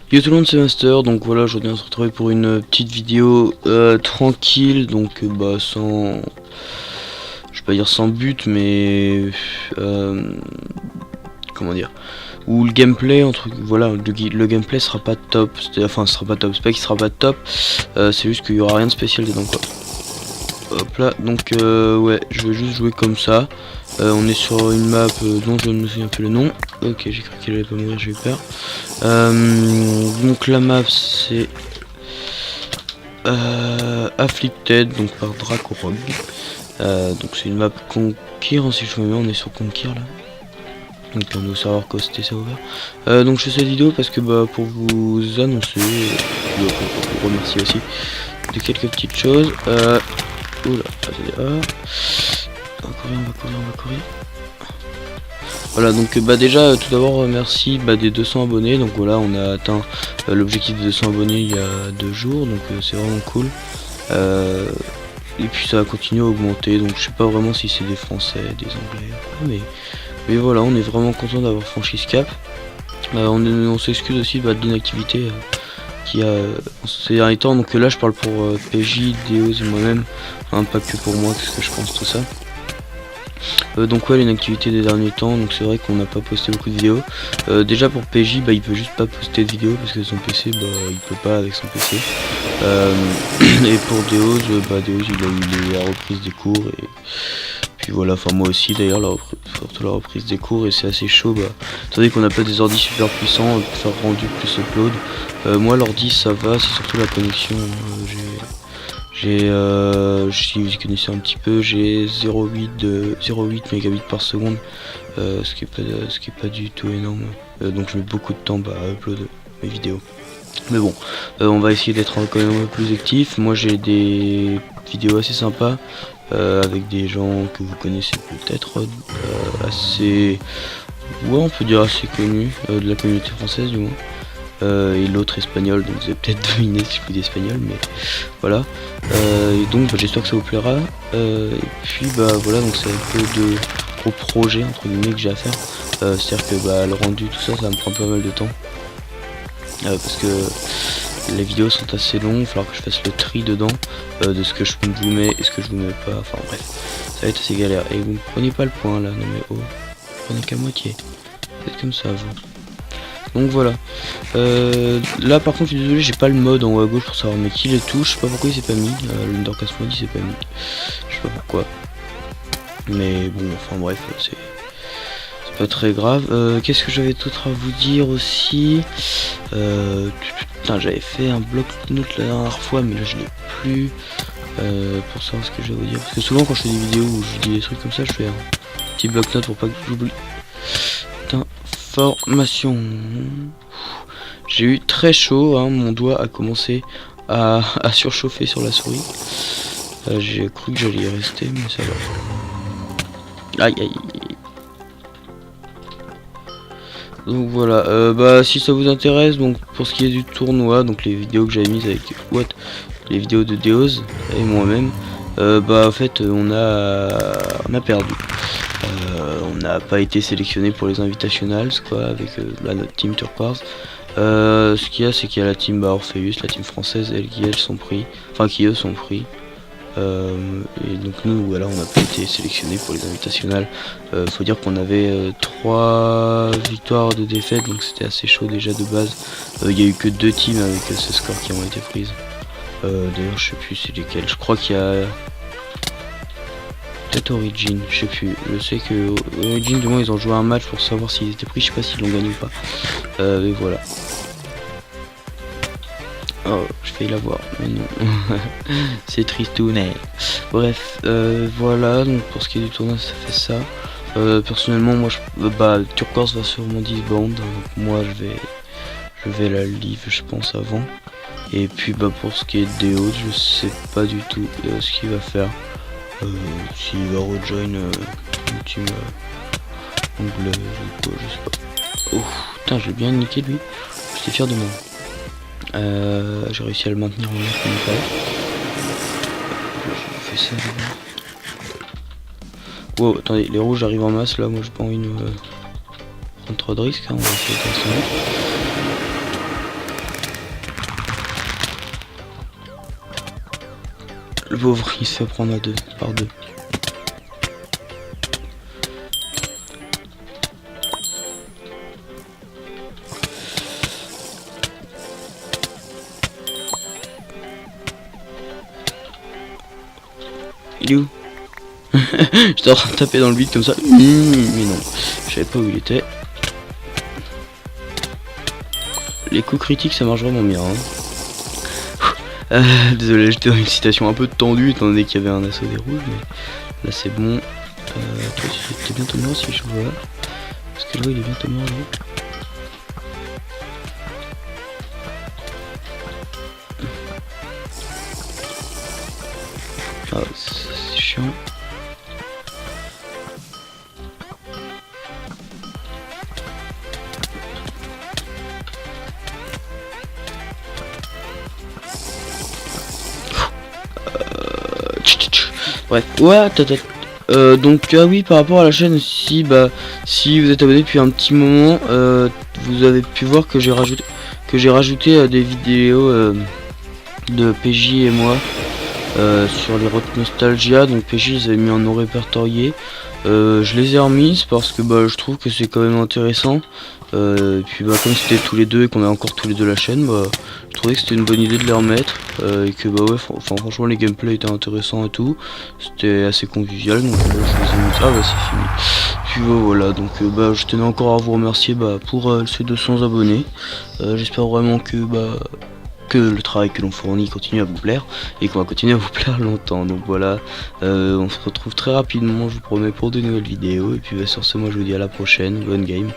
Yo tout le monde, c'est Master, donc voilà, aujourd'hui on se retrouve pour une petite vidéo tranquille, donc bah sans, je vais pas dire sans but, mais comment dire, où le gameplay entre, voilà, le gameplay sera pas top, enfin sera pas top, c'est pas qu'il sera pas top, c'est juste qu'il y aura rien de spécial dedans quoi. Hop là, donc ouais, je vais juste jouer comme ça. On est sur une map dont je ne me souviens plus le nom. Ok, j'ai cru qu'elle allait pas mourir, j'ai eu peur. Donc la map c'est Afflicted, donc par Dracorog. Donc c'est une map Conquer, si je me mets, on est sur Conquer là. Donc on doit savoir que c'était ça ouvert. Donc je fais cette vidéo parce que bah pour vous annoncer, pour vous remercier aussi de quelques petites choses. Oula, attendez, on va courir. Voilà, donc bah déjà tout d'abord merci des 200 abonnés. Donc voilà, on a atteint l'objectif de 200 abonnés il y a 2 jours, donc c'est vraiment cool. Et puis ça va continuer à augmenter, donc je sais pas vraiment si c'est des Français, des Anglais, mais voilà, on est vraiment content d'avoir franchi ce cap. On s'excuse aussi de l'inactivité qui a ces derniers temps, donc là je parle pour PJ, Deos et moi-même, hein, pas que pour moi, qu'est-ce que je pense tout ça. Donc ouais, l'inactivité des derniers temps, donc c'est vrai qu'on n'a pas posté beaucoup de vidéos. Déjà pour PJ, il peut juste pas poster de vidéos parce que son PC, il peut pas avec son PC. Et pour Deos, Deos il a eu la reprise des cours et puis voilà, enfin moi aussi d'ailleurs, surtout la reprise des cours, et c'est assez chaud, attendez qu'on n'a pas des ordis super puissants pour faire rendu plus upload. Moi l'ordi ça va, c'est surtout la connexion. Si vous y connaissez un petit peu, j'ai 0,8 mégabits par seconde, ce qui est pas du tout énorme. Donc je mets beaucoup de temps à upload mes vidéos. Mais bon, on va essayer d'être quand même un peu plus actif. Moi j'ai des vidéos assez sympas avec des gens que vous connaissez peut-être, assez, ouais, on peut dire assez connus de la communauté française du moins. Et l'autre espagnol, donc vous avez peut-être deviné si je vous dis espagnol, mais voilà. Et donc j'espère que ça vous plaira. Et puis voilà, donc c'est un peu de gros projet entre guillemets que j'ai à faire. C'est-à-dire que le rendu, tout ça, ça me prend pas mal de temps. Parce que les vidéos sont assez longues, il va falloir que je fasse le tri dedans de ce que je vous mets et ce que je vous mets pas. Enfin bref, ça va être assez galère. Et vous ne prenez pas le point là, non mais oh, vous prenez qu'à moitié. Faites comme ça vous. Donc voilà. Là par contre je suis désolé, j'ai pas le mode en haut à gauche pour savoir mais qui les touche. Je sais pas pourquoi il s'est pas mis. L'Undercast mode il s'est pas mis. Je sais pas pourquoi. Mais bon, enfin bref, c'est pas très grave. Qu'est-ce que j'avais d'autre à vous dire aussi? Putain, j'avais fait un bloc-notes la dernière fois, mais là je l'ai plus. Pour savoir ce que je vais vous dire. Parce que souvent quand je fais des vidéos où je dis des trucs comme ça, je fais un petit bloc-notes pour pas que j'oublie. Putain, formation. J'ai eu très chaud, hein, mon doigt a commencé à surchauffer sur la souris. J'ai cru que j'allais y rester, mais ça va. Aïe aïe. Donc voilà, si ça vous intéresse, donc pour ce qui est du tournoi, donc les vidéos que j'avais mises avec les vidéos de Deos et moi-même, en fait on a perdu. On n'a pas été sélectionné pour les invitationals quoi, avec notre team turquoise. Ce qu'il y a, c'est qu'il y a la team Orpheus, la team française, qui eux sont pris. Et donc nous voilà, on n'a pas été sélectionné pour les invitationales. Faut dire qu'on avait 3 victoires de défaite, donc c'était assez chaud déjà de base. Il y a eu que 2 teams avec ce score qui ont été prises. D'ailleurs je sais plus c'est lesquels, je crois qu'il y a peut-être Origin, je sais plus. Je sais que Origin du moins ils ont joué un match pour savoir s'ils étaient pris, je sais pas s'ils l'ont gagné ou pas. Et voilà. Oh, je vais la voir, mais non. C'est tristounet. Bref, voilà, donc pour ce qui est du tournoi, ça fait ça. Personnellement, moi, Turquoise va sûrement disband, donc moi, je vais la live, je pense, avant. Et puis, pour ce qui est des autres, je sais pas du tout ce qu'il va faire. S'il va rejoin une team anglaise ou quoi, je sais pas. Oh, putain, j'ai bien niqué lui. J'étais fier de moi. J'ai réussi à le maintenir en l'air comme il fallait. J'ai fait ça d'abord. Wow, attendez, les rouges arrivent en masse là, moi j'ai pas envie de prendre trop de risques, hein. On va essayer de rester. Le pauvre, il se fait prendre à deux, par deux. Il est où? J'étais en train de taper dans le vide comme ça. Mais non, je savais pas où il était. Les coups critiques ça marche vraiment bien. Désolé, j'étais dans une situation un peu tendue étant donné qu'il y avait un assaut des rouges, mais là c'est bon. Toi tu es bientôt mort si je vois. Parce que là il est bientôt mort là. Ah c'est chiant. Bref, ouais, donc oui, par rapport à la chaîne aussi, bah si vous êtes abonné depuis un petit moment, vous avez pu voir que j'ai rajouté des vidéos de PJ et moi sur les routes Nostalgia. Donc PJ je les avais mis en non répertorié. Je les ai remises parce que bah je trouve que c'est quand même intéressant. Et puis bah comme c'était tous les deux et qu'on a encore tous les deux la chaîne, bah je trouvais que c'était une bonne idée de les remettre. Et que bah ouais, franchement les gameplays étaient intéressants et tout. C'était assez convivial, donc je les ai mis. Ah bah c'est fini. Puis voilà, donc bah je tenais encore à vous remercier pour ces 200 abonnés. J'espère vraiment que le travail que l'on fournit continue à vous plaire et qu'on va continuer à vous plaire longtemps. Donc voilà, on se retrouve très rapidement, je vous promets, pour de nouvelles vidéos. Et puis sur ce, moi je vous dis à la prochaine, bonne game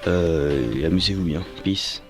et amusez-vous bien, peace.